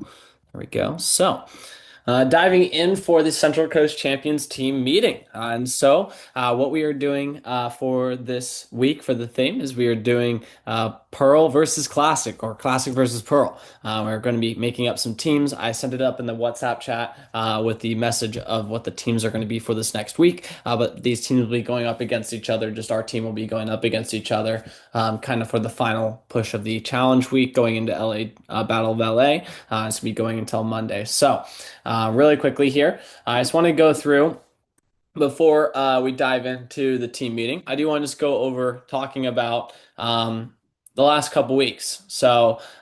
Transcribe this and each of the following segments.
There we go. Diving in for the Central Coast Champions team meeting. What we are doing for this week for the theme is we are doing Pearl versus Classic or Classic versus Pearl. We're going to be making up some teams. I sent it up in the WhatsApp chat with the message of what the teams are going to be for this next week. But these teams will be going up against each other. Just our team will be going up against each other, kind of for the final push of the challenge week going into LA, Battle of LA. It's going to be going until Monday. Really quickly here, I just want to go through before we dive into the team meeting. I do want to just go over talking about the last couple weeks.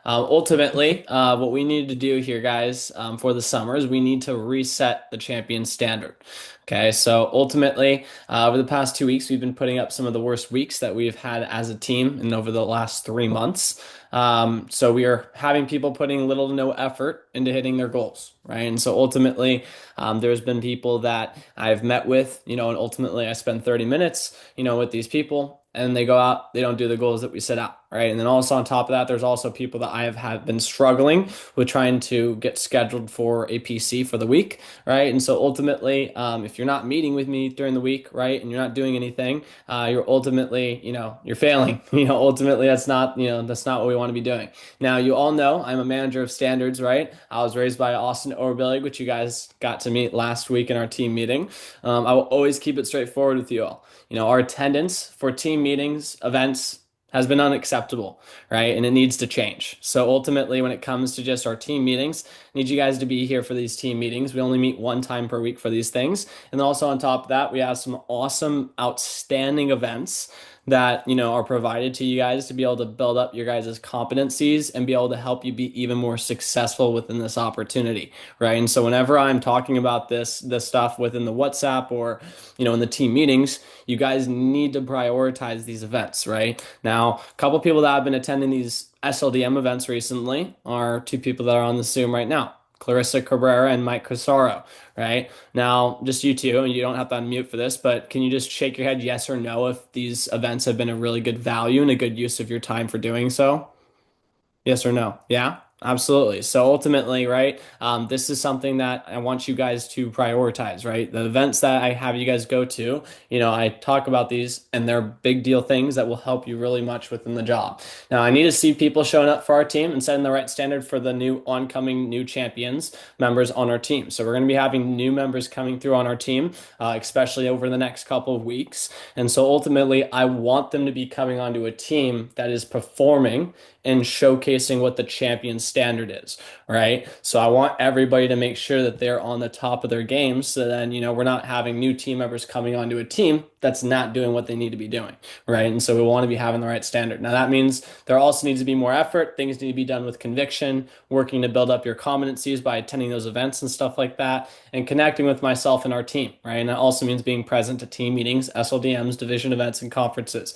Ultimately, what we need to do here, guys, for the summer is we need to reset the champion standard. Okay, so ultimately, over the past 2 weeks, we've been putting up some of the worst weeks that we've had as a team and over the last 3 months. So we are having people putting little to no effort into hitting their goals, right? And so ultimately, there's been people that I've met with, and ultimately I spend 30 minutes, with these people and they go out, they don't do the goals that we set out, right? And then also on top of that, there's also people that I have been struggling with trying to get scheduled for a PC for the week, right? And so ultimately, if you're not meeting with me during the week, right, and you're not doing anything, you're ultimately, you're failing. Ultimately, that's not what we want to be doing. Now, you all know I'm a manager of standards, right? I was raised by Austin Orbillig, which you guys got to meet last week in our team meeting. I will always keep it straightforward with you all. Our attendance for team meetings, events has been unacceptable, right? And it needs to change. So ultimately, when it comes to just our team meetings, I need you guys to be here for these team meetings. We only meet one time per week for these things. And then also on top of that, we have some awesome, outstanding events that, are provided to you guys to be able to build up your guys' competencies and be able to help you be even more successful within this opportunity, right? And so whenever I'm talking about this stuff within the WhatsApp or, in the team meetings, you guys need to prioritize these events, right? Now, a couple people that have been attending these SLDM events recently are two people that are on the Zoom right now. Clarissa Cabrera and Mike Casaro, right? Now, just you two, and you don't have to unmute for this, but can you just shake your head yes or no if these events have been a really good value and a good use of your time for doing so? Yes or no? Yeah, absolutely. So ultimately, right, this is something that I want you guys to prioritize, right? The events that I have you guys go to, I talk about these and they're big deal things that will help you really much within the job. Now, I need to see people showing up for our team and setting the right standard for the new oncoming new champions members on our team. So we're going to be having new members coming through on our team, especially over the next couple of weeks. And so ultimately, I want them to be coming onto a team that is performing and showcasing what the champion standard is, right? So I want everybody to make sure that they're on the top of their games. So then, we're not having new team members coming onto a team that's not doing what they need to be doing, right? And so we want to be having the right standard. Now that means there also needs to be more effort. Things need to be done with conviction, working to build up your competencies by attending those events and stuff like that, and connecting with myself and our team, right? And that also means being present at team meetings, SLDMs, division events, and conferences.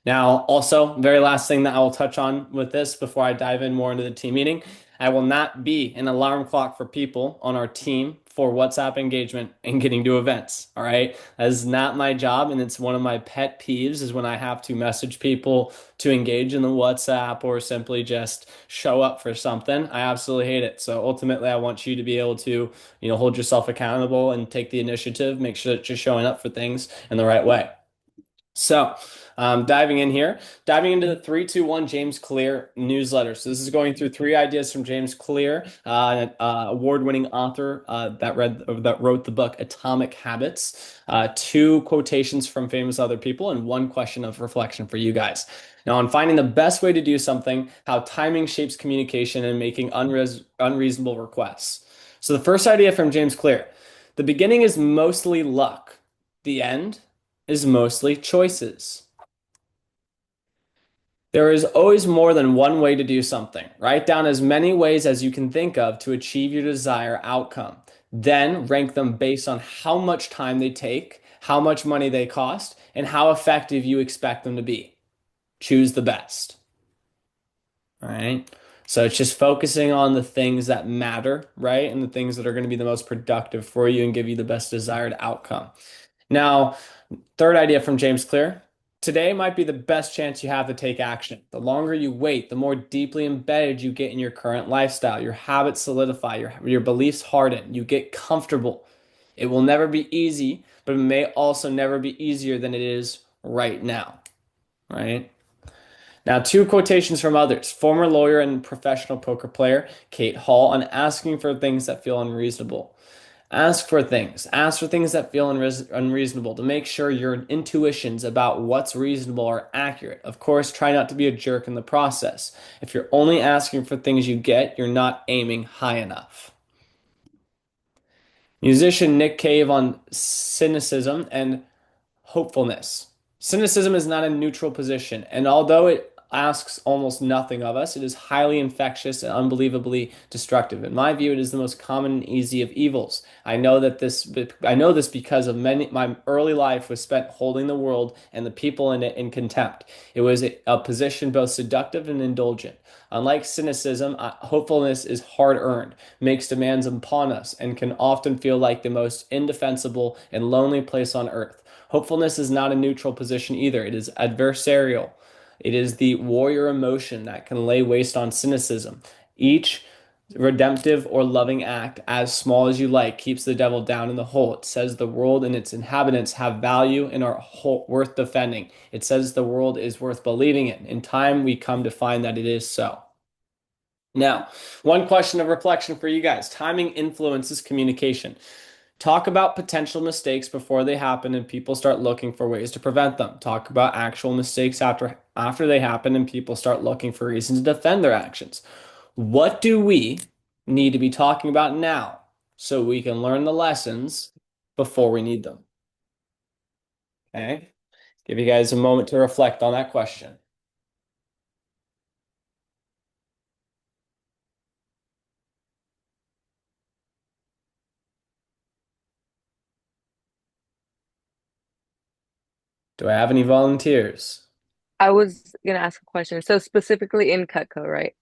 Now, also, very last thing that I will touch on with this before I dive in more into the team meeting, I will not be an alarm clock for people on our team for WhatsApp engagement and getting to events. All right. That is not my job. And it's one of my pet peeves is when I have to message people to engage in the WhatsApp or simply just show up for something. I absolutely hate it. So ultimately, I want you to be able to, hold yourself accountable and take the initiative, make sure that you're showing up for things in the right way. So, diving into the 321 James Clear newsletter. So, this is going through 3 ideas from James Clear, award-winning author that wrote the book Atomic Habits, 2 quotations from famous other people, and 1 question of reflection for you guys. Now, on finding the best way to do something, how timing shapes communication, and making unreasonable requests. So, the first idea from James Clear: the beginning is mostly luck. The end is mostly choices. There is always more than one way to do something. Write down as many ways as you can think of to achieve your desired outcome. Then rank them based on how much time they take, how much money they cost, and how effective you expect them to be. Choose the best. All right. So it's just focusing on the things that matter, right? And the things that are going to be the most productive for you and give you the best desired outcome. Now, third idea from James Clear: Today might be the best chance you have to take action. The longer you wait, the more deeply embedded you get in your current lifestyle. Your habits solidify, your beliefs harden, you get comfortable. It will never be easy, but it may also never be easier than it is right now, right? Now, two quotations from others. Former lawyer and professional poker player Kate Hall on asking for things that feel unreasonable. Ask for things. Ask for things that feel unreasonable to make sure your intuitions about what's reasonable are accurate. Of course, try not to be a jerk in the process. If you're only asking for things you get, you're not aiming high enough. Musician Nick Cave on cynicism and hopefulness. Cynicism is not a neutral position, and although it asks almost nothing of us, it is highly infectious and unbelievably destructive. In my view, it is the most common and easy of evils. I know this because of my early life was spent holding the world and the people in it in contempt. It was a position both seductive and indulgent. Unlike cynicism, hopefulness is hard earned, makes demands upon us, and can often feel like the most indefensible and lonely place on earth. Hopefulness is not a neutral position either. It is adversarial. It is the warrior emotion that can lay waste on cynicism. Each redemptive or loving act, as small as you like, keeps the devil down in the hole. It says the world and its inhabitants have value and are worth defending. It says the world is worth believing in. In time, we come to find that it is so. Now, one question of reflection for you guys. Timing influences communication. Talk about potential mistakes before they happen and people start looking for ways to prevent them. Talk about actual mistakes after they happen and people start looking for reasons to defend their actions. What do we need to be talking about now so we can learn the lessons before we need them? Okay? Give you guys a moment to reflect on that question. Do I have any volunteers? I was gonna ask a question. So specifically in Cutco, right?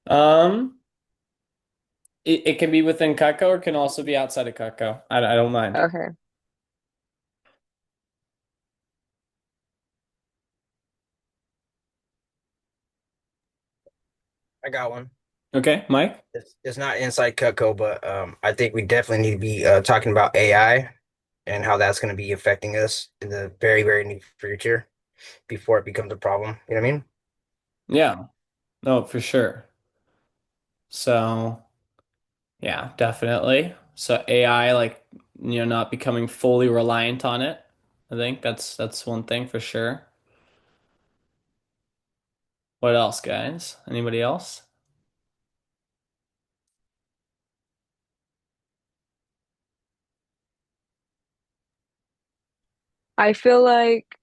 Um, it can be within Cutco or can also be outside of Cutco. I don't mind. Okay. I got one. Okay, Mike? It's not inside Cutco, but I think we definitely need to be talking about AI and how that's going to be affecting us in the very, very near future before it becomes a problem. You know what I mean? Yeah, no, for sure. So, yeah, definitely. So AI, like, not becoming fully reliant on it. I think that's one thing for sure. What else, guys? Anybody else? I feel like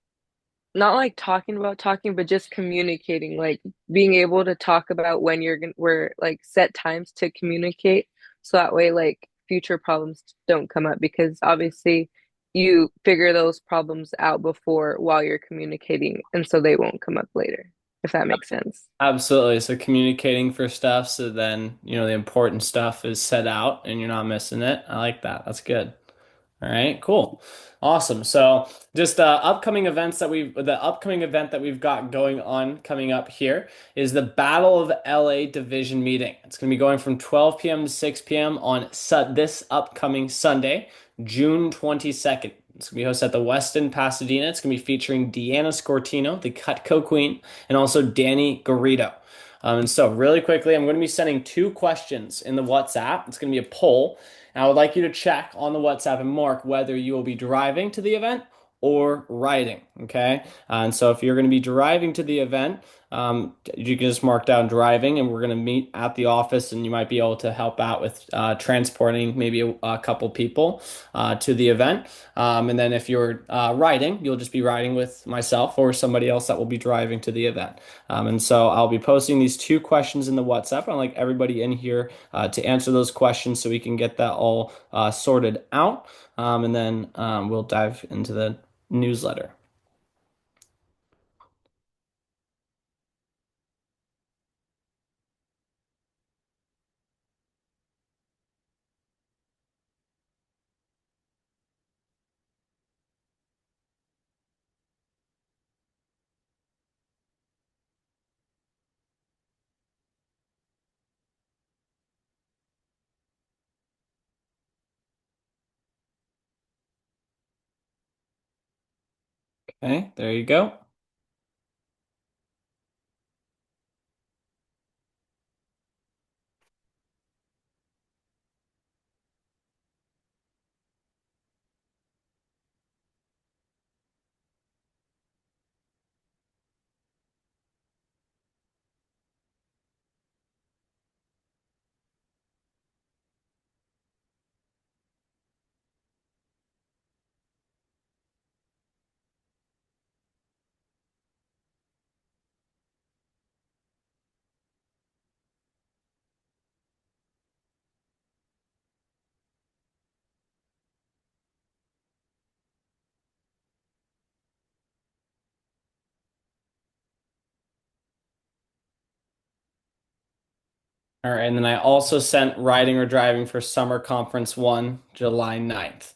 not like talking about talking, but just communicating, like being able to talk about when you're gonna, we're like set times to communicate. So that way, like future problems don't come up because obviously you figure those problems out before while you're communicating, and so they won't come up later, if that makes sense. Absolutely. So communicating for stuff so then, the important stuff is set out and you're not missing it. I like that. That's good. All right, cool. Awesome. So just the upcoming event that we've got going on coming up here is the Battle of LA Division meeting. It's going to be going from 12 p.m. to 6 p.m. on this upcoming Sunday, June 22nd. It's going to be hosted at the Westin Pasadena. It's going to be featuring Deanna Scortino, the Cutco Queen, and also Danny Garrido. And so really quickly, I'm going to be sending two questions in the WhatsApp. It's going to be a poll. And I would like you to check on the WhatsApp and mark whether you will be driving to the event or riding. Okay. And so if you're going to be driving to the event, you can just mark down driving, and we're going to meet at the office, and you might be able to help out with transporting maybe a couple people to the event. And then if you're riding, you'll just be riding with myself or somebody else that will be driving to the event. And so I'll be posting these two questions in the WhatsApp. I'd like everybody in here to answer those questions so we can get that all sorted out. And then we'll dive into the newsletter. Okay, there you go. All right, and then I also sent riding or driving for summer conference one, July 9th.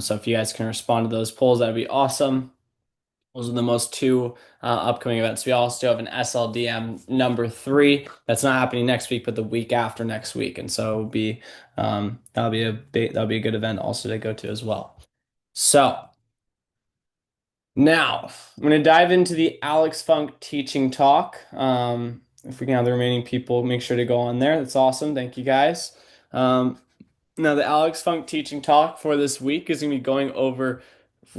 So if you guys can respond to those polls, that'd be awesome. Those are the most two upcoming events. We also have an SLDM number three. That's not happening next week, but the week after next week. And so it'll be that'll be a good event also to go to as well. So now I'm going to dive into the Alex Funk teaching talk. If we can have the remaining people, make sure to go on there. That's awesome. Thank you guys. Um, Now, the Alex Funk teaching talk for this week is going to be going over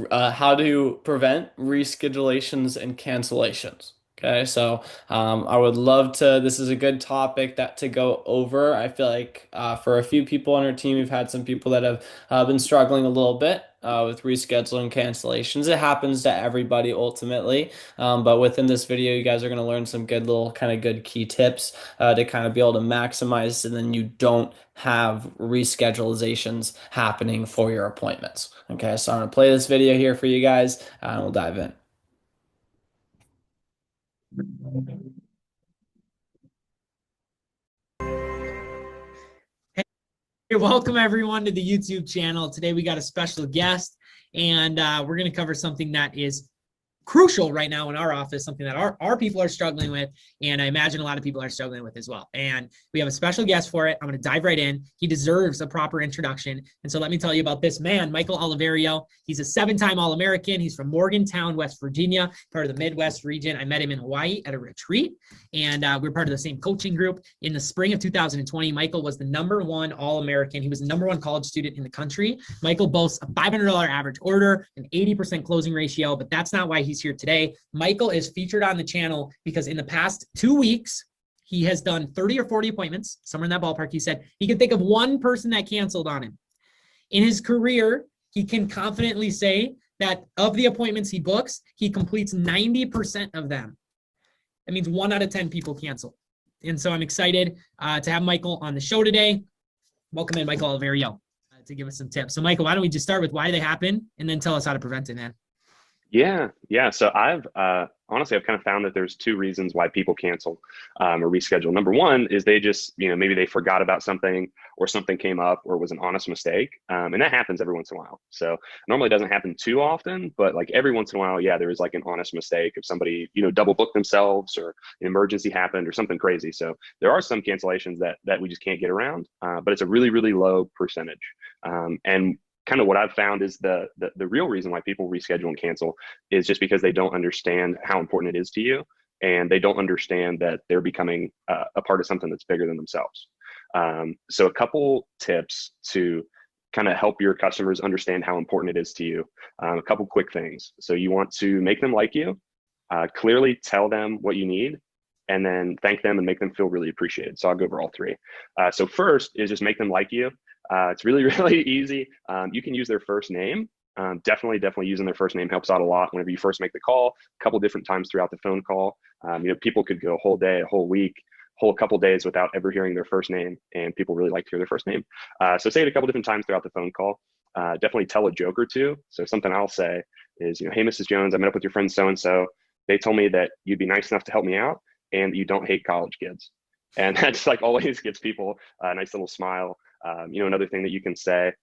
how to prevent reschedulations and cancellations. Okay, so I would love to. This is a good topic that to go over. I feel like for a few people on our team, we've had some people that have been struggling a little bit with rescheduling cancellations. It happens to everybody ultimately, but within this video, you guys are going to learn some good little kind of good key tips to kind of be able to maximize, and then you don't have reschedulizations happening for your appointments. Okay, so I'm gonna play this video here for you guys, and we'll dive in. Hey, welcome everyone to the YouTube channel. Today we got a special guest, and we're going to cover something that is crucial right now in our office, something that our people are struggling with, and I imagine a lot of people are struggling with as well. And we have a special guest for it. I'm going to dive right in. He deserves a proper introduction. And so let me tell you about this man, Michael Oliverio. He's a 7-time All-American. He's from Morgantown, West Virginia, part of the Midwest region. I met him in Hawaii at a retreat, and we're part of the same coaching group. In the spring of 2020, Michael was the #1 All-American. He was the #1 college student in the country. Michael boasts a $500 average order, an 80% closing ratio, but that's not why he's here today. Michael is featured on the channel because in the past 2 weeks, he has done 30 or 40 appointments, somewhere in that ballpark. He said he can think of one person that canceled on him. In his career, he can confidently say that of the appointments he books, he completes 90% of them. That means 1 out of 10 people cancel. And so I'm excited to have Michael on the show today. Welcome in, Michael Oliverio, to give us some tips. So Michael, why don't we just start with why they happen and then tell us how to prevent it, man? Yeah. So I've honestly I've kind of found that there's two reasons why people cancel or reschedule. Number one is they just maybe they forgot about something or something came up or was an honest mistake, and that happens every once in a while. So normally it doesn't happen too often, but like every once in a while, yeah, there is like an honest mistake if somebody double booked themselves or an emergency happened or something crazy. So there are some cancellations that we just can't get around, but it's a really low percentage, and kind of what I've found is the real reason why people reschedule and cancel is just because they don't understand how important it is to you, and they don't understand that they're becoming a part of something that's bigger than themselves. So a couple tips to kind of help your customers understand how important it is to you. A couple quick things. So you want to make them like you, clearly tell them what you need, and then thank them and make them feel really appreciated. So I'll go over all three. So first is just make them like you. It's really easy. You can use their first name. Definitely using their first name helps out a lot whenever you first make the call, a couple different times throughout the phone call. People could go a whole day, a whole week, whole couple days without ever hearing their first name, and people really like to hear their first name. So say it a couple different times throughout the phone call. Definitely tell a joke or two. So something I'll say is, hey, Mrs. Jones, I met up with your friend so-and-so. They told me that you'd be nice enough to help me out and you don't hate college kids. And that's like always gets people a nice little smile. Another thing that you can say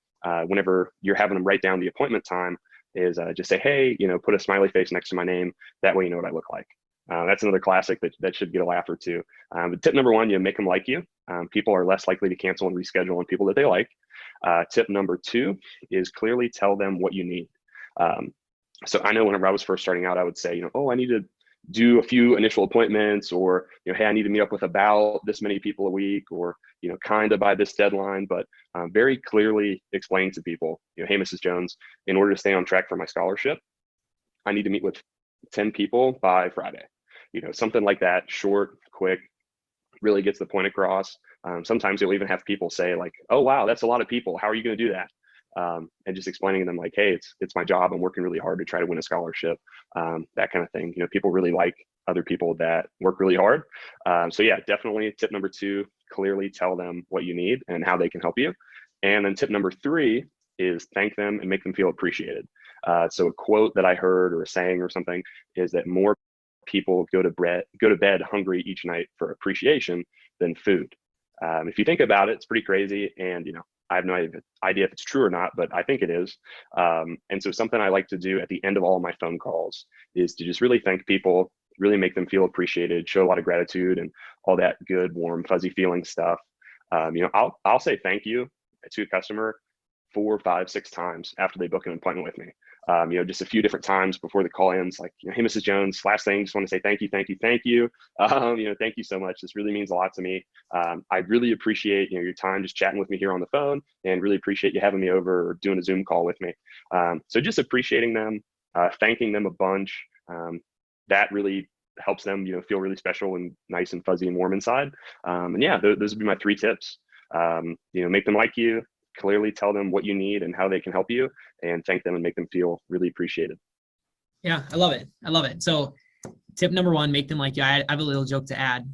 whenever you're having them write down the appointment time is just say, hey, put a smiley face next to my name. That way you know what I look like. That's another classic that should get a laugh or two. But tip number one, make them like you. People are less likely to cancel and reschedule on people that they like. Tip number two is clearly tell them what you need. So I know whenever I was first starting out, I would say, oh, I need to do a few initial appointments, or, hey, I need to meet up with about this many people a week, or, kind of by this deadline, but very clearly explaining to people, hey, Mrs. Jones, in order to stay on track for my scholarship, I need to meet with 10 people by Friday. Something like that, short, quick, really gets the point across. Sometimes you'll even have people say like, "Oh wow, that's a lot of people. How are you going to do that?" And just explaining to them like, "Hey, it's my job. I'm working really hard to try to win a scholarship." That kind of thing. People really like other people that work really hard. So yeah, definitely tip number two: clearly tell them what you need and how they can help you. And then tip number three is thank them and make them feel appreciated. So a quote that I heard or a saying or something is that more people go to bed hungry each night for appreciation than food. If you think about it, it's pretty crazy, and I have no idea if it's true or not, but I think it is. And so something I like to do at the end of all my phone calls is to just really thank people, really make them feel appreciated, show a lot of gratitude, and all that good, warm, fuzzy feeling stuff. I'll say thank you to a customer 4, 5, 6 times after they book an appointment with me. Just a few different times before the call ends, like, hey, Mrs. Jones, last thing, just want to say thank you, thank you, thank you. Thank you so much. This really means a lot to me. I really appreciate, your time just chatting with me here on the phone, and really appreciate you having me over or doing a Zoom call with me. So just appreciating them, thanking them a bunch. That really helps them, feel really special and nice and fuzzy and warm inside. And yeah, those would be my three tips. Make them like you, clearly tell them what you need and how they can help you, and thank them and make them feel really appreciated. Yeah, I love it. I love it. So tip number one, make them like you. I have a little joke to add.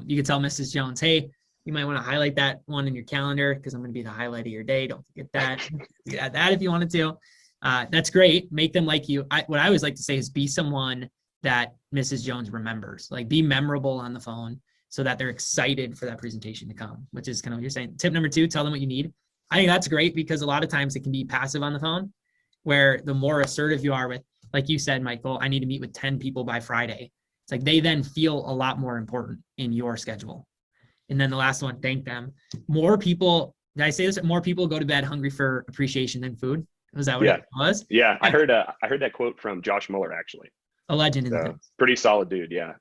You could tell Mrs. Jones, hey, you might want to highlight that one in your calendar because I'm going to be the highlight of your day. Don't forget that. You could add that if you wanted to. That's great. Make them like you. What I always like to say is be someone that Mrs. Jones remembers. Like be memorable on the phone so that they're excited for that presentation to come, which is kind of what you're saying. Tip number two, tell them what you need. I think that's great because a lot of times it can be passive on the phone, where the more assertive you are with, like you said, Michael, I need to meet with 10 people by Friday. It's like they then feel a lot more important in your schedule. And then the last one, thank them. More people, did I say this? More people go to bed hungry for appreciation than food. Was that what Yeah. it was? Yeah. I heard that quote from Josh Mueller, actually. A legend in the So business. pretty solid dude. Yeah.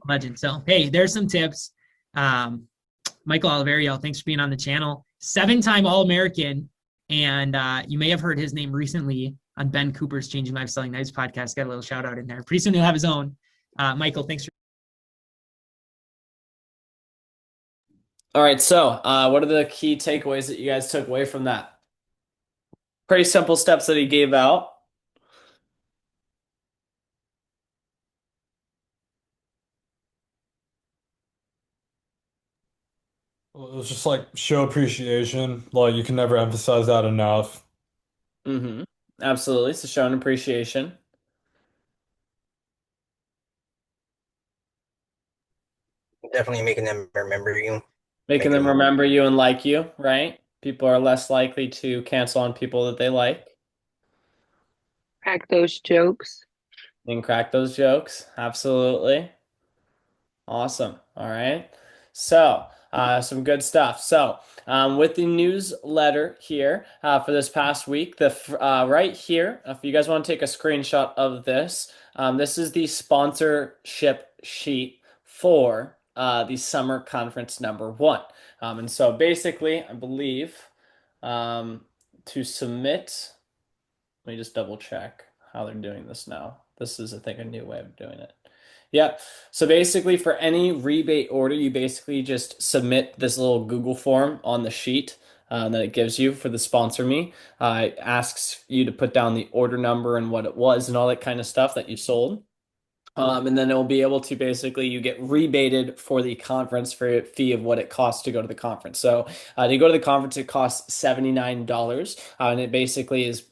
Legend. So, hey, there's some tips. Michael Oliverio, thanks for being on the channel. 7-time All-American. And you may have heard his name recently on Ben Cooper's Changing Lives Selling Knives podcast. Got a little shout out in there. Pretty soon he'll have his own. Michael, thanks for. All right, so what are the key takeaways that you guys took away from that? Pretty simple steps that he gave out. Well, it was just like show appreciation. Like you can never emphasize that enough. Mm-hmm. Absolutely. So showing appreciation, Definitely making them remember you. making Make them them remember you and like you, right? People are less likely to cancel on people that they like Crack those jokes. and crack those jokes. Absolutely. Awesome. All right. So, some good stuff. So, with the newsletter here for this past week, right here, if you guys want to take a screenshot of this, this is the sponsorship sheet for the summer conference number one. And so, basically, I believe to submit, let me just double check how they're doing this now. This is, I think, a new way of doing it. Yep. So basically, for any rebate order, you basically just submit this little Google form on the sheet that it gives you for the sponsor me. It asks you to put down the order number and what it was and all that kind of stuff that you sold. And then it'll be able to basically you get rebated for the conference for a fee of what it costs to go to the conference. So to go to the conference, it costs $79, and it basically is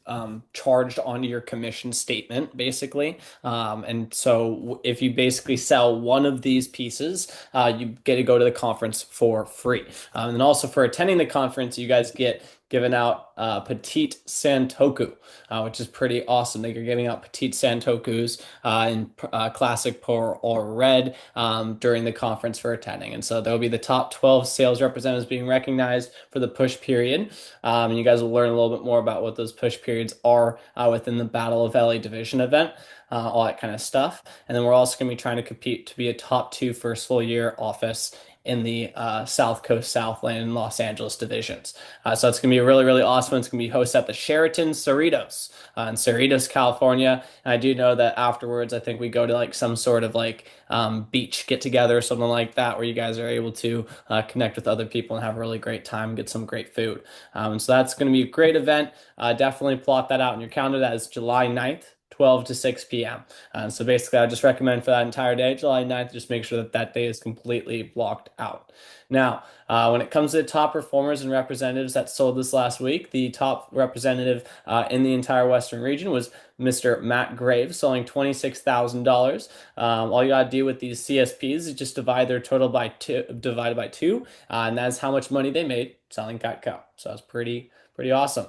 charged onto your commission statement, basically. And so if you basically sell one of these pieces, you get to go to the conference for free. And also for attending the conference, you guys get giving out Petite Santoku, which is pretty awesome. They're giving out Petite Santokus in classic pearl or red during the conference for attending. And so there'll be the top 12 sales representatives being recognized for the push period. And you guys will learn a little bit more about what those push periods are within the Battle of LA division event. All that kind of stuff. And then we're also going to be trying to compete to be a top two first full year office in the South Coast, Southland, and Los Angeles divisions. So it's going to be really, really awesome. It's going to be hosted at the Sheraton Cerritos in Cerritos, California. And I do know that afterwards, I think we go to like some sort of like beach get together or something like that, where you guys are able to connect with other people and have a really great time, get some great food. And so that's going to be a great event. Definitely plot that out in your calendar. That is July 9th. 12 to 6 p.m. So basically, I just recommend for that entire day, July 9th, just make sure that that day is completely blocked out. Now, when it comes to the top performers and representatives that sold this last week, the top representative in the entire Western region was Mr. Matt Graves, selling $26,000. All you gotta do with these CSPs is just divide their total by two, divided by two, and that's how much money they made selling Cutco. So that's pretty awesome.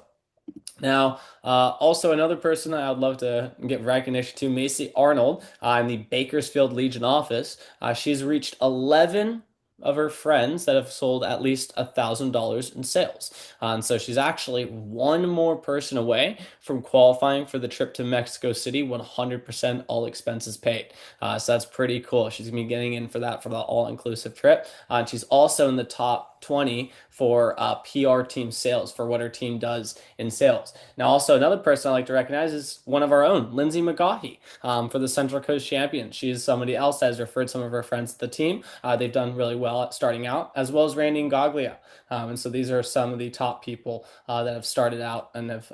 Now, also another person that I would love to get recognition to, Macy Arnold, in the Bakersfield Legion office. She's reached 11 of her friends that have sold at least $1,000 in sales. And so she's actually one more person away from qualifying for the trip to Mexico City, 100% all expenses paid. So that's pretty cool. She's gonna be getting in for that for the all-inclusive trip. And she's also in the top 20 for PR team sales for what her team does in sales. Now, also another person I like to recognize is one of our own, Lindsay McGaughey, for the Central Coast Champions. She is somebody else that has referred some of her friends to the team. They've done really well at starting out, as well as Randy and Goglia. And so these are some of the top people that have started out and have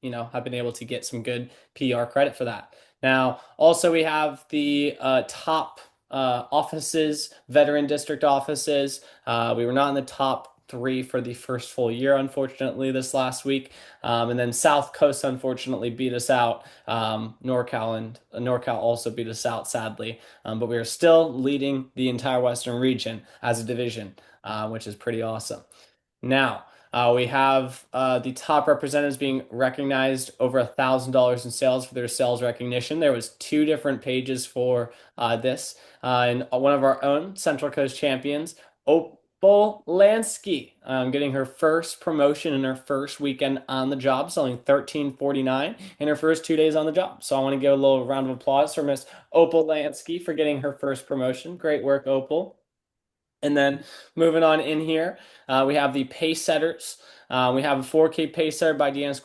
been able to get some good PR credit for that. Now, also we have the top offices, veteran district offices. We were not in the top three for the first full year, unfortunately, this last week. And then South Coast, unfortunately, beat us out. NorCal also beat us out, sadly. But we are still leading the entire Western region as a division, which is pretty awesome. Now, we have the top representatives being recognized over $1,000 in sales for their sales recognition. There was two different pages for this. And one of our own Central Coast champions, Opal Lansky, getting her first promotion in her first weekend on the job, selling $13.49 in her first 2 days on the job. So I want to give a little round of applause for Miss Opal Lansky for getting her first promotion. Great work, Opal. And then moving on in here, we have the pace setters. We have a 4K pace setter by Deanna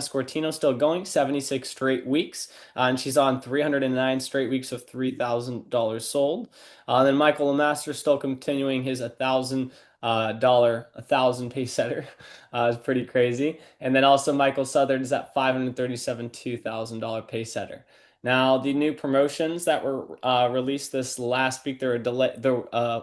Scortino still going, 76 straight weeks. And she's on 309 straight weeks of $3,000 sold. Then Michael Lemaster still continuing his $1,000 pace setter. It's pretty crazy. And then also Michael Southern is at 537 $2,000 pace setter. Now, the new promotions that were released this last week, they're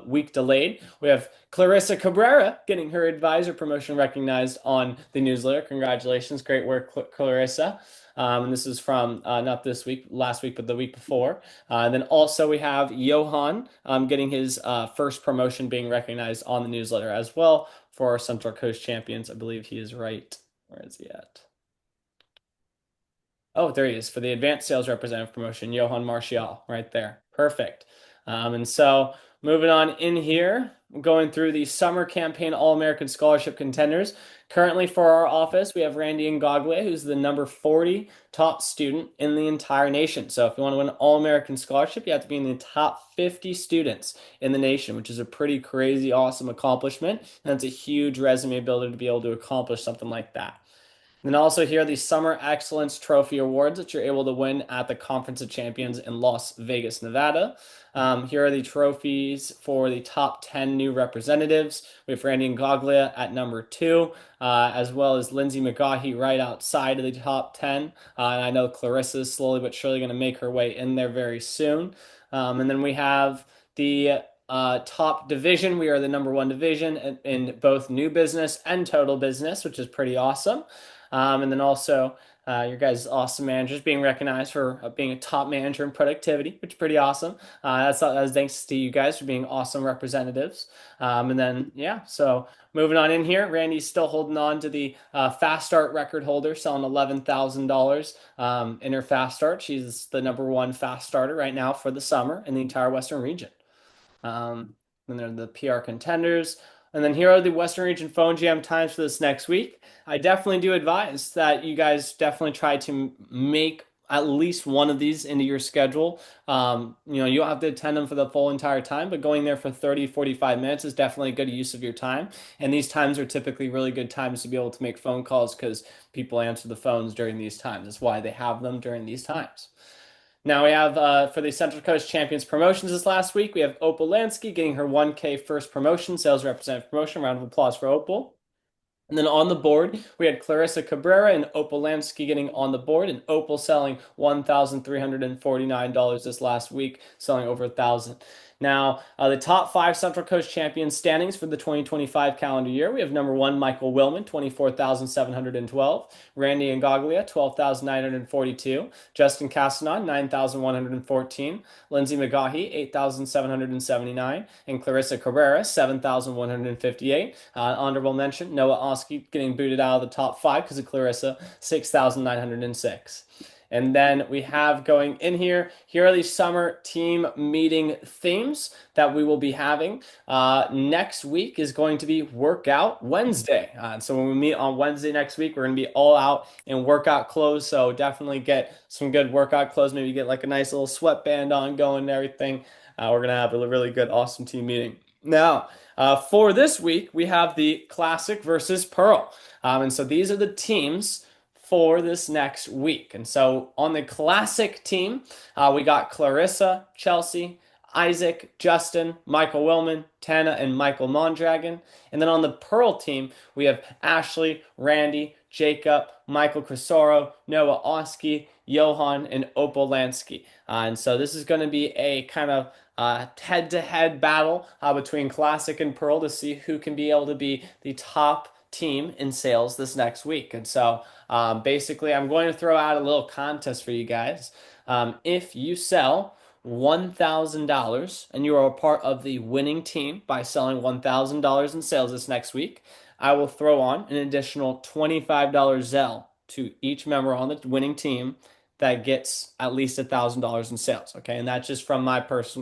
week delayed. We have Clarissa Cabrera getting her advisor promotion recognized on the newsletter. Congratulations, great work, Clarissa. And this is from not this week, last week, but the week before. And then also we have Johan getting his first promotion being recognized on the newsletter as well for our Central Coast champions. I believe he is right. Where is he at? Oh, there he is for the advanced sales representative promotion, Johan Martial, right there. Perfect. And so moving on in here, going through the summer campaign All-American Scholarship contenders. Currently for our office, we have Randy Ngogwe, who's the number 40 top student in the entire nation. So if you want to win an All-American Scholarship, you have to be in the top 50 students in the nation, which is a pretty crazy, awesome accomplishment. And it's a huge resume builder to be able to accomplish something like that. And then also here are the Summer Excellence Trophy Awards that you're able to win at the Conference of Champions in Las Vegas, Nevada. Here are the trophies for the top 10 new representatives. We have Randy Ngoglia at number 2, as well as Lindsay McGaughey right outside of the top 10. And I know Clarissa is slowly but surely going to make her way in there very soon. And then we have the top division. We are the number 1 division in both new business and total business, which is pretty awesome. And then also Your guys' awesome managers being recognized for being a top manager in productivity, which is pretty awesome. That's thanks to you guys for being awesome representatives. And then, yeah, so moving on in here, Randy's still holding on to the fast start record holder, selling $11,000 in her fast start. She's the number one fast starter right now for the summer in the entire Western region. Then they're the PR contenders. And then here are the Western Region Phone Jam times for this next week. I definitely do advise that you guys definitely try to make at least one of these into your schedule. You don't have to attend them for the full entire time, but going there for 30, 45 minutes is definitely a good use of your time. And these times are typically really good times to be able to make phone calls because people answer the phones during these times. That's why they have them during these times. Now we have for the Central Coast Champions promotions this last week, we have Opal Lansky getting her 1K first promotion, sales representative promotion. Round of applause for Opal. And then on the board, we had Clarissa Cabrera and Opal Lansky getting on the board, and Opal selling $1,349 this last week, selling over 1,000. Now, the top five Central Coast Champions standings for the 2025 calendar year. We have number one, Michael Willman, 24,712. Randy Ingoglia, 12,942. Justin Castanon, 9,114. Lindsay McGaughy, 8,779. And Clarissa Cabrera, 7,158. Honorable mention, Noah Oski getting booted out of the top five because of Clarissa, 6,906. And then we have going in here, here are the summer team meeting themes that we will be having. Next week is going to be Workout Wednesday. So when we meet on Wednesday next week, we're going to be all out in workout clothes. So definitely get some good workout clothes. Maybe get like a nice little sweatband on going and everything. We're going to have a really good, awesome team meeting. Now, for this week, we have the Classic versus Pearl. And so these are the teams for this next week. And so on the Classic team, we got Clarissa, Chelsea, Isaac, Justin, Michael Willman, Tana, and Michael Mondragon. And then on the Pearl team, we have Ashley, Randy, Jacob, Michael Crisoro, Noah Oski, Johan, and Opal Lansky. And so this is going to be a kind of head-to-head battle between Classic and Pearl to see who can be able to be the top team in sales this next week. And so basically, I'm going to throw out a little contest for you guys. If you sell $1,000 and you are a part of the winning team by selling $1,000 in sales this next week, I will throw on an additional $25 Zelle to each member on the winning team that gets at least $1,000 in sales. Okay, and that's just from I'm just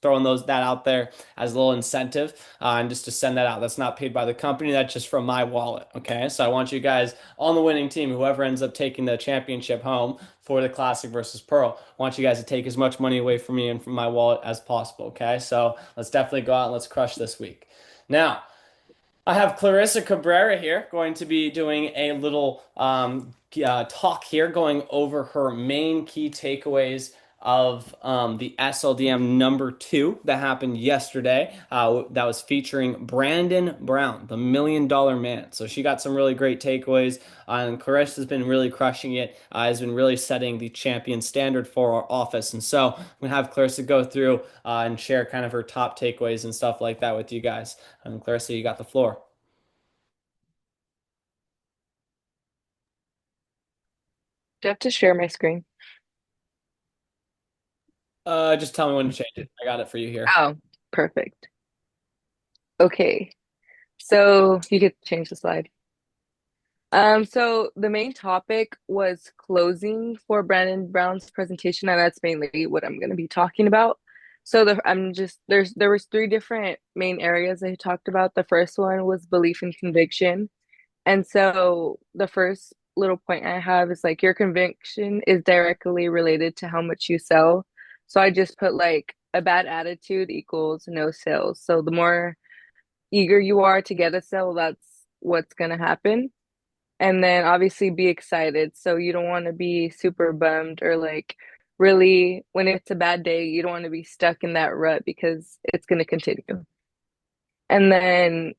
throwing that out there as a little incentive, and just to send that out. That's not paid by the company. That's just from my wallet. Okay, so I want you guys on the winning team, whoever ends up taking the championship home for the Classic versus Pearl, I want you guys to take as much money away from me and from my wallet as possible. Okay, so let's definitely go out and let's crush this week. Now, I have Clarissa Cabrera here going to be doing a little talk here, going over her main key takeaways of the SLDM number 2 that happened yesterday. That was featuring Brandon Brown, the $1,000,000 man. So she got some really great takeaways, and Clarissa's been really crushing it. Has been really setting the champion standard for our office. And so I'm gonna have Clarissa go through and share kind of her top takeaways and stuff like that with you guys. And Clarissa, you got the floor. Do I have to share my screen? Just tell me when to change it. I got it for you here. Oh, perfect. Okay. So you could change the slide. So the main topic was closing for Brandon Brown's presentation, and that's mainly what I'm going to be talking about. So there was 3 different main areas I talked about. The first one was belief and conviction. And so the first little point I have is like your conviction is directly related to how much you sell. So I just put like a bad attitude equals no sales. So the more eager you are to get a sale, that's what's going to happen. And then obviously be excited. So you don't want to be super bummed or like really, when it's a bad day, you don't want to be stuck in that rut because it's going to continue. And then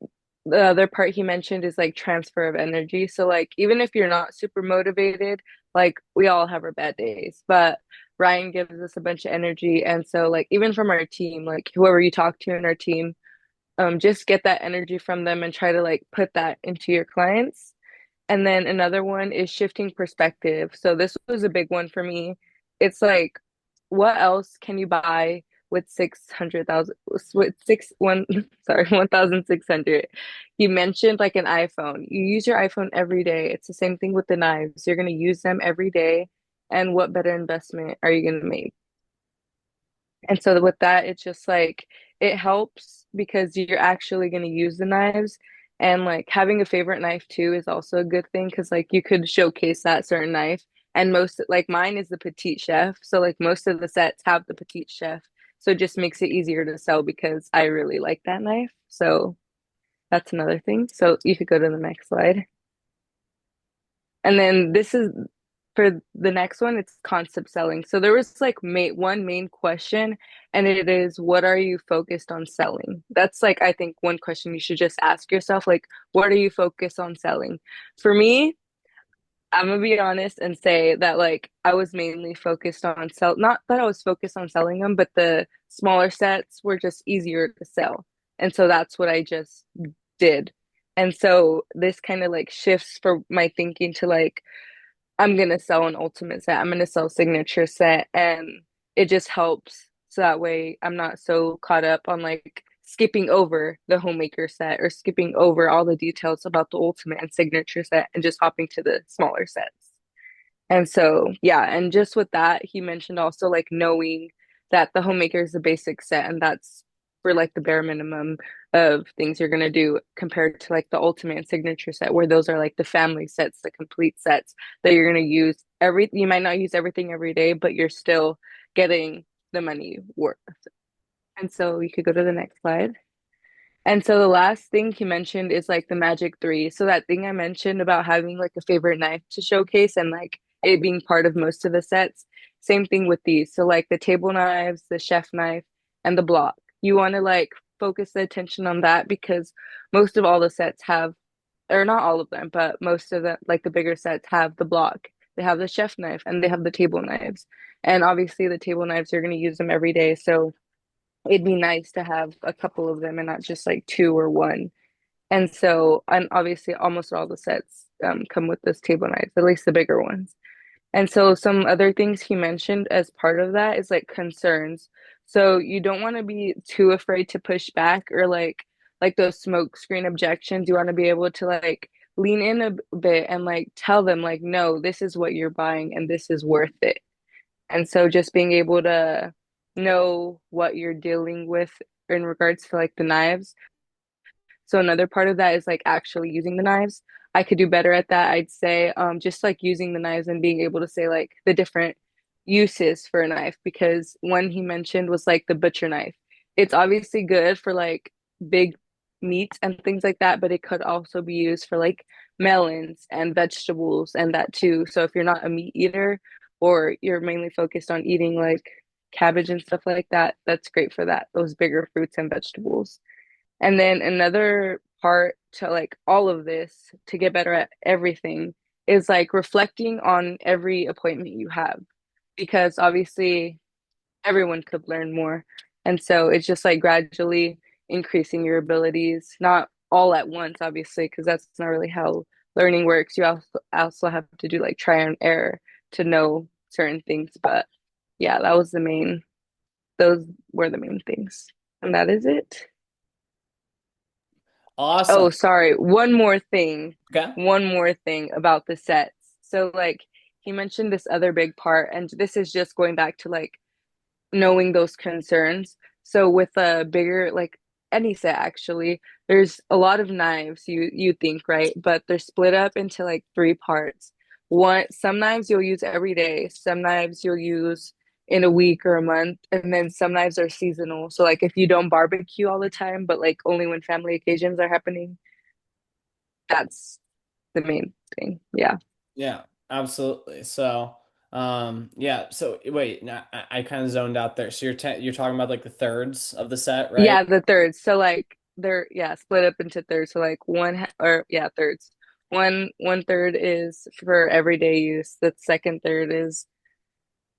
the other part he mentioned is like transfer of energy. So like even if you're not super motivated, like we all have our bad days, but Ryan gives us a bunch of energy. And so like even from our team, like whoever you talk to in our team, just get that energy from them and try to like put that into your clients. And then another one is shifting perspective. So this was a big one for me. It's like, what else can you buy with 600,000 with six one sorry 1,600? You mentioned like an iPhone. You use your iPhone every day. It's the same thing with the knives. You're going to use them every day. And what better investment are you going to make? And so with that, it's just like it helps because you're actually going to use the knives. And like having a favorite knife too is also a good thing because like you could showcase that certain knife. And most like mine is the petite chef. So like most of the sets have the petite chef. So it just makes it easier to sell because I really like that knife. So that's another thing. So you could go to the next slide. And then this is for the next one, it's concept selling. So there was like one main question, and it is, what are you focused on selling? That's like, I think one question you should just ask yourself, like, what are you focused on selling? For me, I'm gonna be honest and say that like I was mainly focused on not that I was focused on selling them, but the smaller sets were just easier to sell. And so that's what I just did. And so this kind of like shifts for my thinking to like I'm gonna sell an ultimate set. I'm gonna sell signature set, and it just helps so that way I'm not so caught up on like skipping over the homemaker set or skipping over all the details about the ultimate and signature set and just hopping to the smaller sets. And so, yeah, and just with that, he mentioned also like knowing that the homemaker is the basic set, and that's for like the bare minimum of things you're gonna do compared to like the ultimate and signature set, where those are like the family sets, the complete sets that you're gonna use every. You might not use everything every day, but you're still getting the money worth. And so you could go to the next slide. And so the last thing he mentioned is like the magic three. So that thing I mentioned about having like a favorite knife to showcase and like it being part of most of the sets. Same thing with these. So like the table knives, the chef knife, and the block. You want to like focus the attention on that because most of all the sets have, or not all of them, but most of them, like the bigger sets have the block. They have the chef knife and they have the table knives. And obviously the table knives, you're going to use them every day. So it'd be nice to have a couple of them and not just like two or one. And so, and obviously, almost all the sets come with this table knives, at least the bigger ones. And so, some other things he mentioned as part of that is like concerns. So you don't want to be too afraid to push back or like those smoke screen objections. You want to be able to like lean in a bit and like tell them like, no, this is what you're buying and this is worth it. And so just being able to know what you're dealing with in regards to like the knives. So another part of that is like actually using the knives. I could do better at that, I'd say. Just like using the knives and being able to say like the different uses for a knife because one he mentioned was like the butcher knife. It's obviously good for like big meats and things like that, but it could also be used for like melons and vegetables and that too. So if you're not a meat eater or you're mainly focused on eating like cabbage and stuff like that, that's great for that, those bigger fruits and vegetables. And then another part to like all of this to get better at everything is like reflecting on every appointment you have because obviously everyone could learn more. And so it's just like gradually increasing your abilities, not all at once, obviously, because that's not really how learning works. You also have to do like try and error to know certain things. But yeah, those were the main things. And that is it. Awesome. Oh, sorry. One more thing. Okay. One more thing about the sets. So like he mentioned this other big part, and this is just going back to like knowing those concerns. So with a bigger like any set actually, there's a lot of knives you think, right? But they're split up into like three parts. One, some knives you'll use every day, some knives you'll use in a week or a month, and then some knives are seasonal. So like if you don't barbecue all the time, but like only when family occasions are happening, that's the main thing. Yeah. Yeah, absolutely. So, yeah. So wait, now I kind of zoned out there. So you're talking about like the thirds of the set, right? Yeah, the thirds. So like they're yeah, split up into thirds. So like or yeah, thirds. One third is for everyday use. The second third is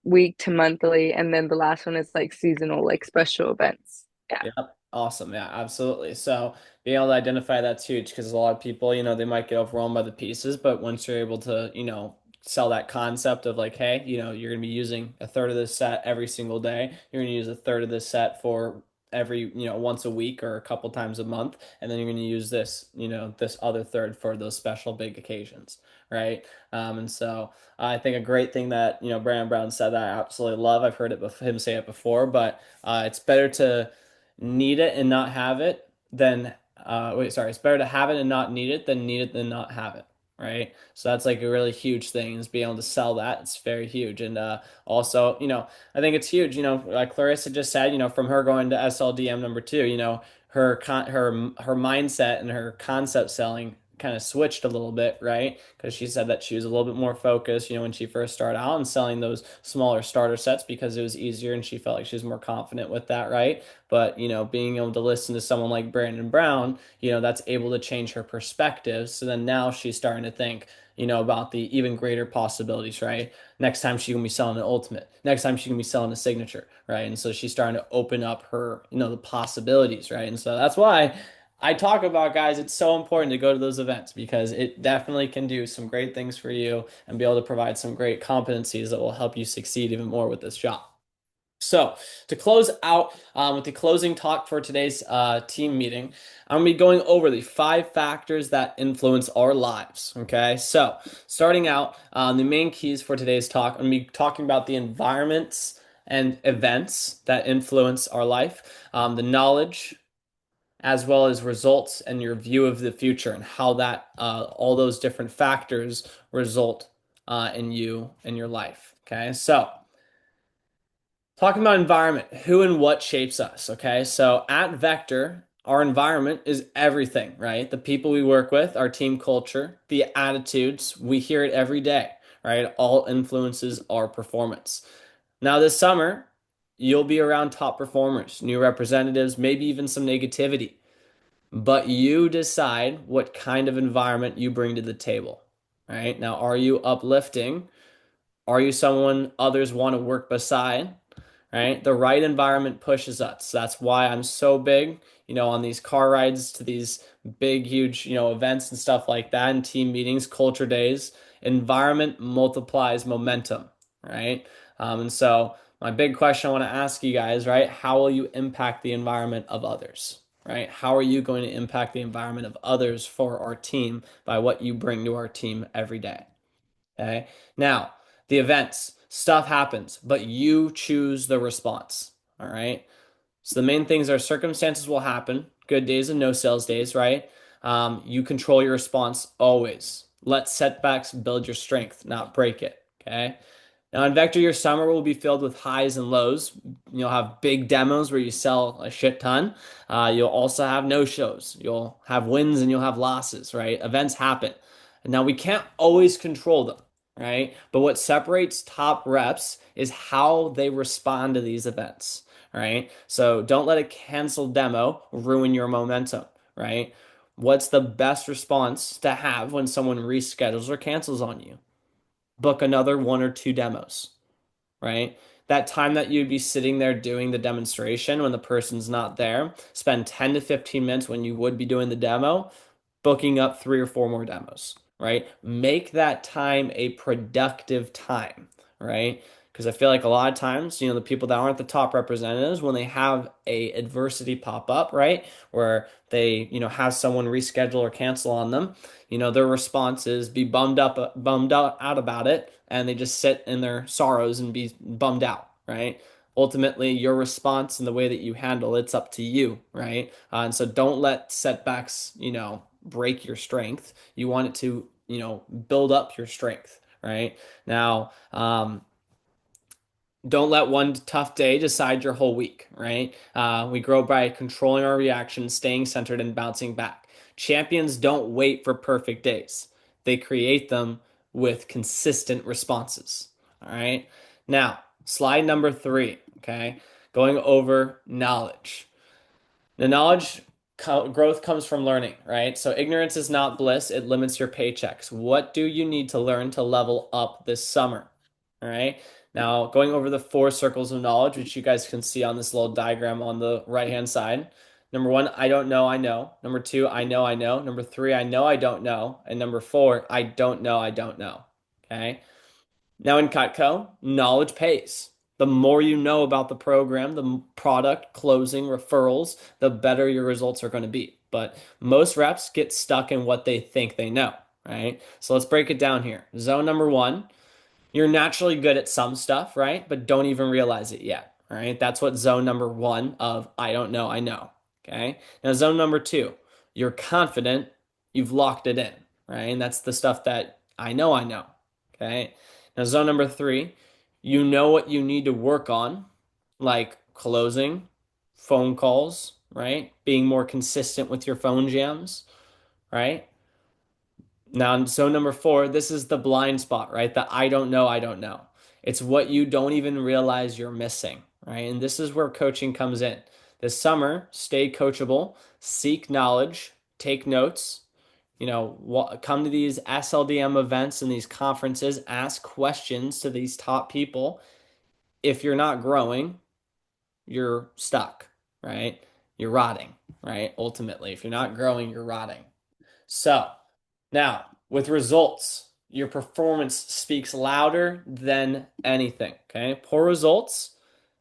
week to monthly, and then the last one is like seasonal, like special events. Yeah. Yep. Awesome. Yeah, absolutely. So being able to identify that's huge because a lot of people, they might get overwhelmed by the pieces, but once you're able to, sell that concept of like, hey, you're going to be using a third of this set every single day. You're going to use a third of this set for every, once a week or a couple times a month. And then you're going to use this, this other third for those special big occasions. Right. And so I think a great thing that, Brandon Brown said that I absolutely love. I've heard him say it before, but it's better to need it and not have it than it's better to have it and not need it than not have it. Right. So that's like a really huge thing is being able to sell that. It's very huge. And also, I think it's huge, like Clarissa just said, from her going to SLDM number two, her mindset and her concept selling kind of switched a little bit, right? Because she said that she was a little bit more focused, when she first started out and selling those smaller starter sets because it was easier and she felt like she was more confident with that, right? But, being able to listen to someone like Brandon Brown, that's able to change her perspective. So then now she's starting to think, about the even greater possibilities, right? Next time she's gonna be selling an ultimate. Next time she's gonna be selling a signature, right? And so she's starting to open up her, the possibilities, right? And so that's why I talk about, guys, it's so important to go to those events because it definitely can do some great things for you and be able to provide some great competencies that will help you succeed even more with this job. So, to close out with the closing talk for today's team meeting, I'm going to be going over the 5 factors that influence our lives. Okay, so starting out, the main keys for today's talk, I'm going to be talking about the environments and events that influence our life, the knowledge, as well as results and your view of the future and how that all those different factors result in you and your life. Okay, so talking about environment, who and what shapes us. Okay, so at Vector, our environment is everything, right? The people we work with, our team culture, the attitudes, we hear it every day, right? All influences our performance. Now, this summer, you'll be around top performers, new representatives, maybe even some negativity. But you decide what kind of environment you bring to the table, right? Now, are you uplifting? Are you someone others want to work beside? Right? The right environment pushes us. That's why I'm so big, on these car rides to these big, huge, events and stuff like that, and team meetings, culture days. Environment multiplies momentum, right? And so, my big question I want to ask you guys, right? How will you impact the environment of others, right? How are you going to impact the environment of others for our team by what you bring to our team every day? Okay. Now, the events, stuff happens, but you choose the response. All right. So the main things are circumstances will happen, good days and no sales days, right? You control your response always. Let setbacks build your strength, not break it. Okay. Now, in Vector, your summer will be filled with highs and lows. You'll have big demos where you sell a shit ton. You'll also have no shows. You'll have wins and you'll have losses, right? Events happen. And now we can't always control them, right? But what separates top reps is how they respond to these events, right? So don't let a canceled demo ruin your momentum, right? What's the best response to have when someone reschedules or cancels on you? Book another 1 or 2 demos, right? That time that you'd be sitting there doing the demonstration when the person's not there, spend 10 to 15 minutes when you would be doing the demo, booking up 3 or 4 more demos, right? Make that time a productive time, right? Because I feel like a lot of times, the people that aren't the top representatives, when they have a adversity pop up, right, where they, have someone reschedule or cancel on them, their response is be bummed out about it, and they just sit in their sorrows and be bummed out, right? Ultimately, your response and the way that you handle it's up to you, right? And so don't let setbacks, break your strength. You want it to, build up your strength, right? Now, don't let one tough day decide your whole week, right? We grow by controlling our reactions, staying centered, and bouncing back. Champions don't wait for perfect days, they create them with consistent responses. All right. Now, slide number 3, okay? Going over knowledge. The knowledge growth comes from learning, right? So ignorance is not bliss, it limits your paychecks. What do you need to learn to level up this summer? All right. Now, going over the 4 circles of knowledge, which you guys can see on this little diagram on the right-hand side. Number one, I don't know, I know. Number two, I know, I know. Number three, I know, I don't know. And number four, I don't know, I don't know. Okay. Now in Cutco, knowledge pays. The more you know about the program, the product, closing, referrals, the better your results are going to be. But most reps get stuck in what they think they know, right? So let's break it down here. Zone number one, you're naturally good at some stuff, right? But don't even realize it yet, right? That's what zone number one of I don't know, I know. Okay. Now, zone number two, you're confident, you've locked it in, right? And that's the stuff that I know. Okay. Now, zone number three, you know what you need to work on, like closing, phone calls, right? Being more consistent with your phone jams, right? Now, so number four, this is the blind spot, right? The I don't know, I don't know. It's what you don't even realize you're missing, right? And this is where coaching comes in. This summer, stay coachable, seek knowledge, take notes, come to these SLDM events and these conferences, ask questions to these top people. If you're not growing, you're stuck, right? You're rotting, right? Ultimately, if you're not growing, you're rotting. So, now with results, your performance speaks louder than anything. Okay. Poor results,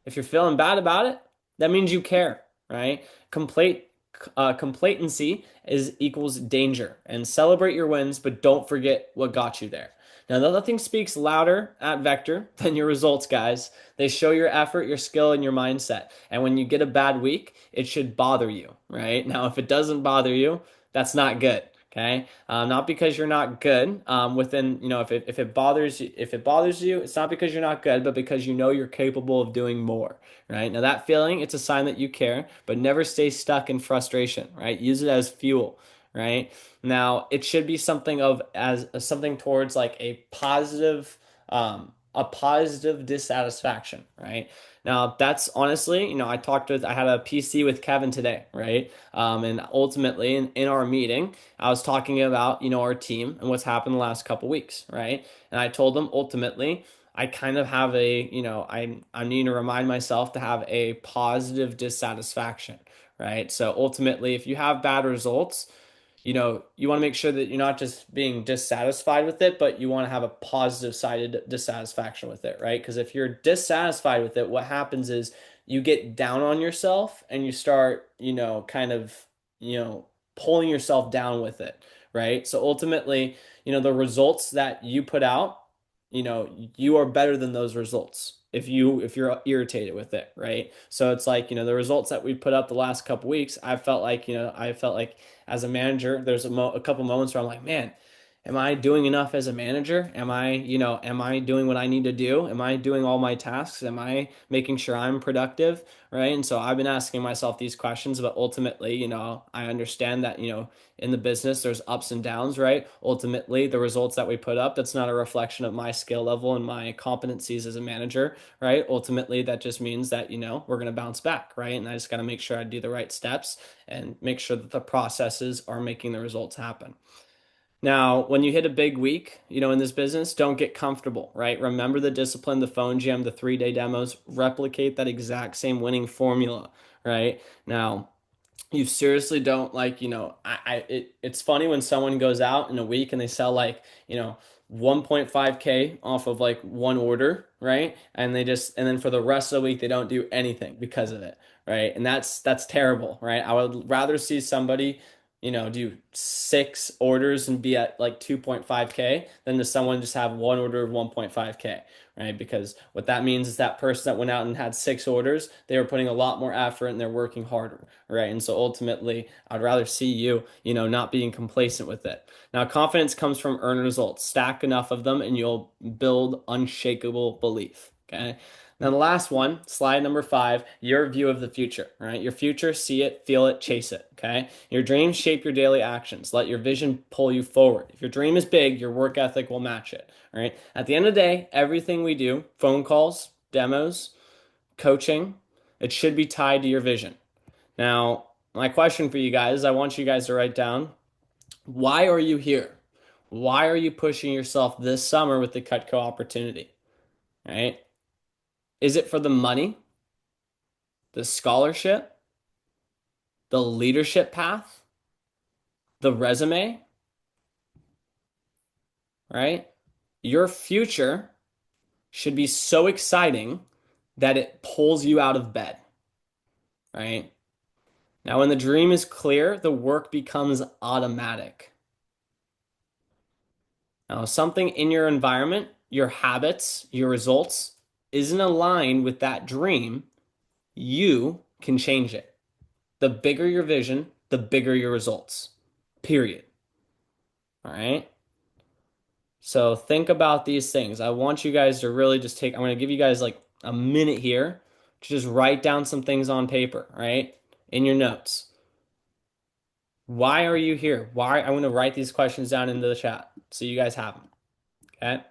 if you're feeling bad about it, that means you care, right? Complete complacency is equals danger. And celebrate your wins, but don't forget what got you there. Now, nothing speaks louder at Vector than your results, guys. They show your effort, your skill, and your mindset. And when you get a bad week, it should bother you, right? Now, if it doesn't bother you, that's not good. Okay, not because you're not good. Within if it bothers you, it's not because you're not good, but because you know you're capable of doing more. Right now, that feeling, it's a sign that you care, but never stay stuck in frustration. Right, use it as fuel. Right now, it should be something of as something towards like a positive dissatisfaction. Right now, that's honestly, I had a PC with Kevin today. Right, and ultimately in our meeting. I was talking about, our team and what's happened the last couple weeks, right? And I told them ultimately, I kind of have I need to remind myself to have a positive dissatisfaction, right? So ultimately, if you have bad results, you want to make sure that you're not just being dissatisfied with it, but you want to have a positive sided dissatisfaction with it, right? Because if you're dissatisfied with it, what happens is you get down on yourself and you start, kind of, you know, pulling yourself down with it, right? So ultimately, the results that you put out, you are better than those results if you're irritated with it, right? So it's like, the results that we put up the last couple weeks, I felt like as a manager, there's a couple moments where I'm like, man, am I doing enough as a manager? Am I doing what I need to do? Am I doing all my tasks? Am I making sure I'm productive? Right. And so I've been asking myself these questions, but ultimately, I understand that, in the business, there's ups and downs, right? Ultimately, the results that we put up, that's not a reflection of my skill level and my competencies as a manager, right? Ultimately, that just means that, we're going to bounce back, right? And I just got to make sure I do the right steps and make sure that the processes are making the results happen. Now, when you hit a big week, in this business, don't get comfortable, right? Remember the discipline, the phone jam, the 3-day demos, replicate that exact same winning formula, right? Now, you seriously don't like, it's funny when someone goes out in a week and they sell like, 1.5K off of like one order, right? And then for the rest of the week they don't do anything because of it, right? And that's terrible, right? I would rather see somebody, do 6 orders and be at like 2.5K than to someone just have one order of 1.5K, right? Because what that means is that person that went out and had 6 orders, they were putting a lot more effort and they're working harder, right? And so ultimately, I'd rather see you, not being complacent with it. Now, confidence comes from earned results. Stack enough of them and you'll build unshakable belief, okay? Now, the last one, slide number 5, your view of the future, right? Your future, see it, feel it, chase it, okay? Your dreams shape your daily actions. Let your vision pull you forward. If your dream is big, your work ethic will match it, all right? At the end of the day, everything we do, phone calls, demos, coaching, it should be tied to your vision. Now, my question for you guys, I want you guys to write down, why are you here? Why are you pushing yourself this summer with the Cutco opportunity, right? Is it for the money, the scholarship, the leadership path, the resume, right? Your future should be so exciting that it pulls you out of bed, right? Now, when the dream is clear, the work becomes automatic. Now, if something in your environment, your habits, your results isn't aligned with that dream, you can change it. The bigger your vision, the bigger your results. Period. All right. So think about these things. I want you guys to really just I'm going to give you guys like a minute here to just write down some things on paper, right? In your notes. Why are you here? Why? I'm going to write these questions down into the chat so you guys have them. Okay.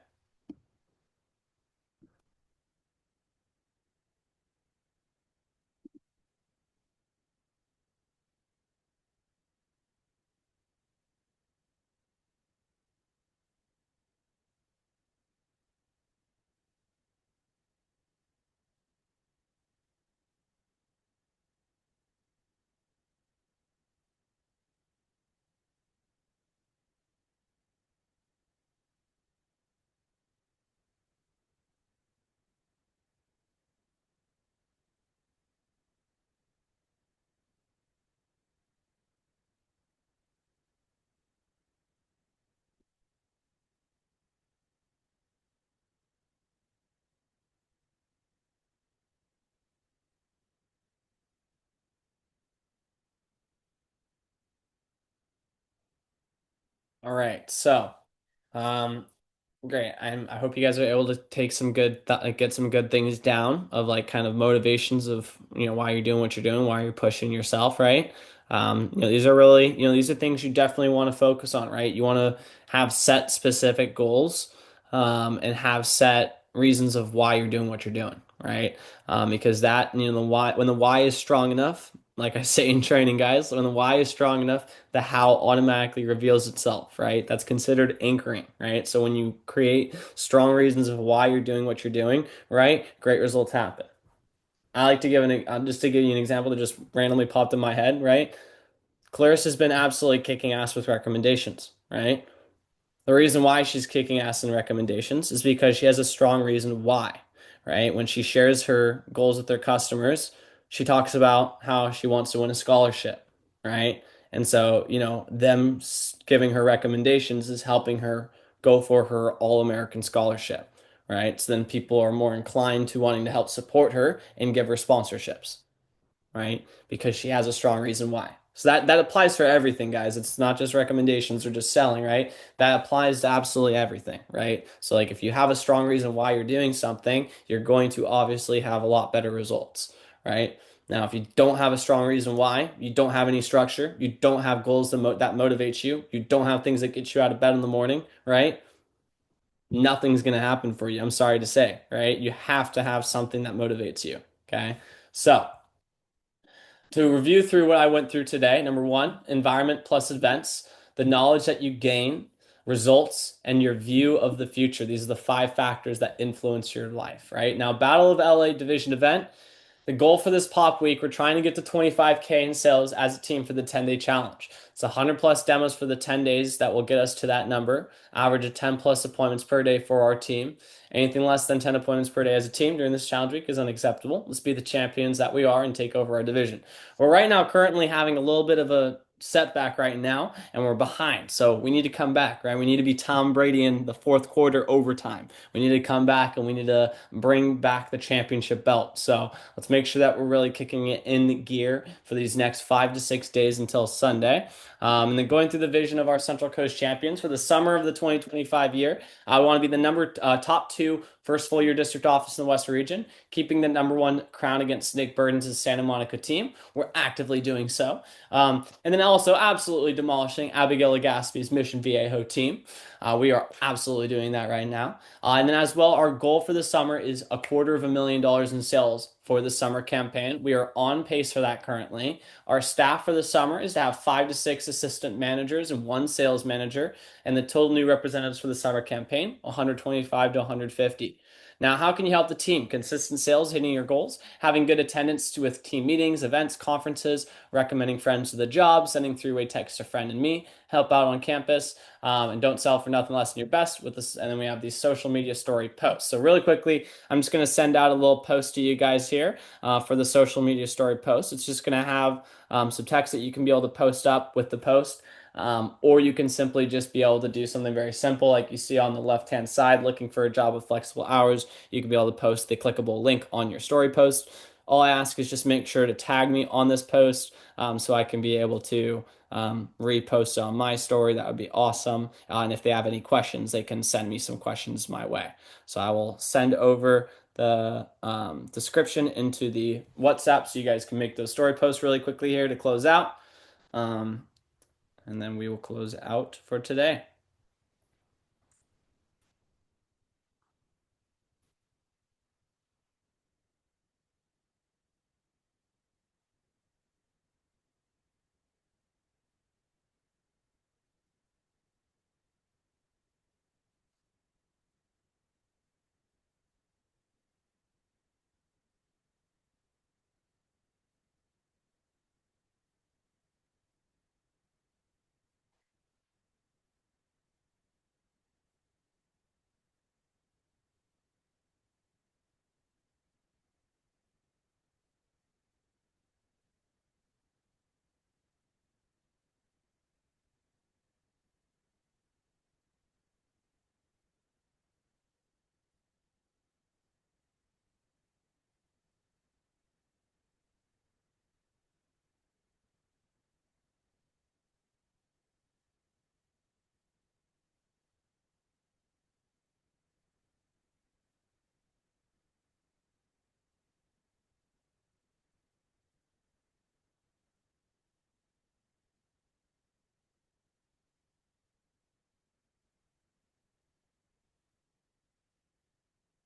All right. So, um, great. I hope you guys are able to take some good th like get some good things down of like kind of motivations of why you're doing what you're doing, why you're pushing yourself, right? These are really these are things you definitely want to focus on, right? You want to have set specific goals, and have set reasons of why you're doing what you're doing, right? Because that the why when the why is strong enough, like I say in training, guys, when the why is strong enough, the how automatically reveals itself, right? That's considered anchoring, right? So when you create strong reasons of why you're doing what you're doing, right, great results happen. I like to give just to give you an example that just randomly popped in my head, right? Clarissa's been absolutely kicking ass with recommendations, right? The reason why she's kicking ass in recommendations is because she has a strong reason why, right? When she shares her goals with her customers, she talks about how she wants to win a scholarship, right? And so, them giving her recommendations is helping her go for her All-American scholarship, right? So then people are more inclined to wanting to help support her and give her sponsorships, right? Because she has a strong reason why. So that applies for everything, guys. It's not just recommendations or just selling, right? That applies to absolutely everything, right? So like if you have a strong reason why you're doing something, you're going to obviously have a lot better results, right? Now, if you don't have a strong reason why, you don't have any structure, you don't have goals that motivates you, you don't have things that get you out of bed in the morning, right? Nothing's going to happen for you. I'm sorry to say, right? You have to have something that motivates you, okay? So, to review through what I went through today, number one, environment plus events, the knowledge that you gain, results, and your view of the future. These are the five factors that influence your life, right? Now, Battle of LA division event, the goal for this pop week, we're trying to get to 25K in sales as a team for the 10-day challenge. It's 100 plus demos for the 10 days that will get us to that number. Average of 10 plus appointments per day for our team. Anything less than 10 appointments per day as a team during this challenge week is unacceptable. Let's be the champions that we are and take over our division. We're right now currently having a little bit of a setback right now, and we're behind. So we need to come back, right? We need to be Tom Brady in the fourth quarter overtime. We need to come back and we need to bring back the championship belt. So let's make sure that we're really kicking it in gear for these next 5 to 6 days until Sunday. And then going through the vision of our Central Coast champions for the summer of the 2025 year, I want to be the top two first full year district office in the West region, keeping the number one crown against Nick Burden's Santa Monica team. We're actively doing so. And then also absolutely demolishing Abigail Legaspi's Mission Viejo team. We are absolutely doing that right now. And then as well, our goal for the summer is $250,000 in sales for the summer campaign. We are on pace for that currently. Our staff for the summer is to have 5 to 6 assistant managers and one sales manager, and the total new representatives for the summer campaign, 125 to 150. Now, how can you help the team? Consistent sales, hitting your goals, having good attendance with team meetings, events, conferences, recommending friends to the job, sending three-way text to friend and me, help out on campus, and don't sell for nothing less than your best with this. And then we have these social media story posts. So really quickly, I'm just going to send out a little post to you guys here for the social media story post. It's just going to have some text that you can be able to post up with the post. Or you can simply just be able to do something very simple, like you see on the left-hand side, looking for a job with flexible hours. You can be able to post the clickable link on your story post. All I ask is just make sure to tag me on this post so I can be able to repost it on my story. That would be awesome. And if they have any questions, they can send me some questions my way. So I will send over the description into the WhatsApp so you guys can make those story posts really quickly here to close out. And then we will close out for today.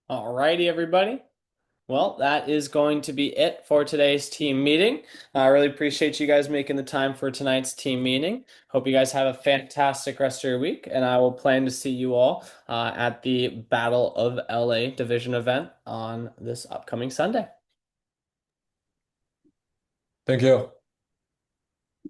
Alrighty, everybody. Well, that is going to be it for today's team meeting. I really appreciate you guys making the time for tonight's team meeting. Hope you guys have a fantastic rest of your week, and I will plan to see you all at the Battle of LA division event on this upcoming Sunday. Thank you.